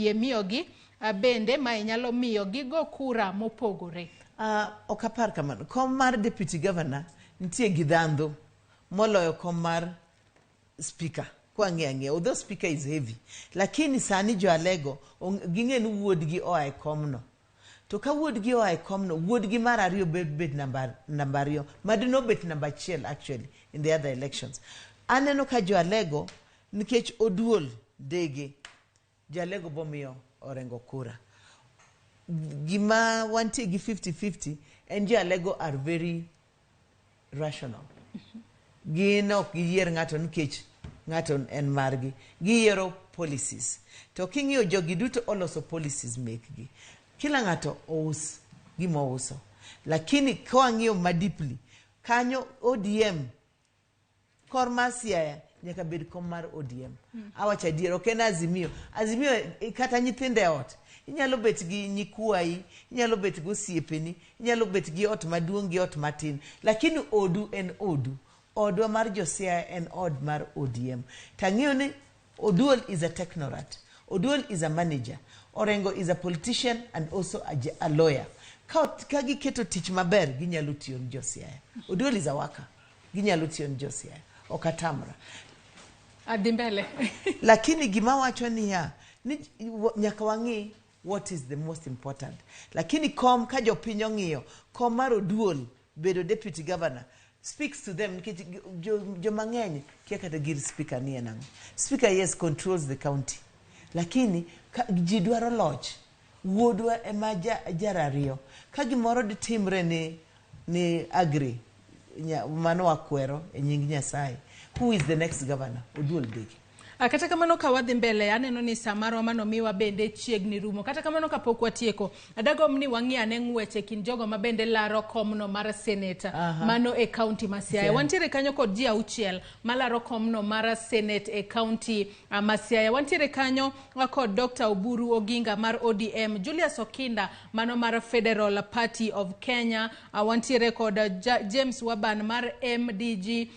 oyie miyogi bende ma inyalo miyogi go kura mopogore. Okapar kamano, kom mar deputy governor nitie gidhandho moloyo kom mar speaker. Although speaker is heavy, lakini sani jo alego gingen wuodgi oa e komno. To ka wuodgi oa e komno, wuodgi mar ariyo bet number ariyo, madino bet number 1 actually in the other elections. Aneno ka jo alego nikech oduol dege, jo alego bomiyo orengo kura. Gima wantie gi 50-50 and jo alego are very rational. Gino giyier ng'ato nikech ng'ato en margi. Giyiero policies. To king'iyo jogi duto oloso policies mekgi. Kila ng'ato ous gima ouso. Lakini kawang'iyo madipli, kanyo ODM, kor mar Siaya, nyaka bed kom mar ODM. Awacha adier, ok en Azimio. Azimio kata nyithinde ot. Inyalo bet gi nyikuai, inyalo bet gi osiepeni, inyalo bet gi ot maduong' gi ot matin. Lakini odu en odu. Odwa mar Siaya en od mar ODM. Tang'iyo ni Oduol is a technocrat. Oduol is a manager. Orengo is a politician and also a lawyer. Ka giketo tich maber, ginyalo tiyo ni Siaya. Oduol is a worker. Ginyalo tiyo ni Siaya. Okatamra. Adimbele. Lakini gima wacho ni nyaka wang'i what is the most important. Lakini kom ka jopiny ong'iyo, kom mar Oduol bedo deputy governor speaks to them. Jo mang'eny kia kata gir speaker ni enang. Speaker yes controls the county. Lakini ji dwaro loch. Wuodwa ema jarariyo. Ka gimoro ditimre ni agri mano wakwero e nying Nyasaye. Who is the next governor? Oduol dege. Kata kamano ka wadhi mbele, aneno ni samaro mano miwa bende chiegni rumo. Kata kamano ka pok watieko, adagom ni wang'i ane ng'weche kin jogo ma bende laro komno mar Senate mano e county ma Siaya. Wantiere kanyo kod ji 6 malaro komno mar Senate e county ma Siaya. Wantiere kanyo kod Dr. Oburu Oginga mar ODM, Julius Okinda mano mar Federal Party of Kenya, wantiere kod James Waban mar MDG,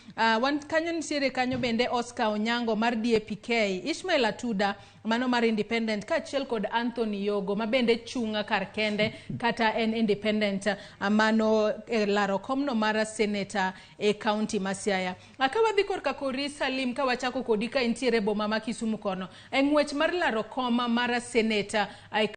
kanyo nitiere kanyo bende Oscar Onyango mar DAP Ishmael Atuda mano mar independent kachiel kod Anthony Yogo mabende chunga kar kende kata en independent mano laro komno mar senator e county ma Siaya. Akawadhi korka kori Salim ka wachako kodi ka intiere boma ma Kisumu kono. Ng'wech mar laro koma mar senator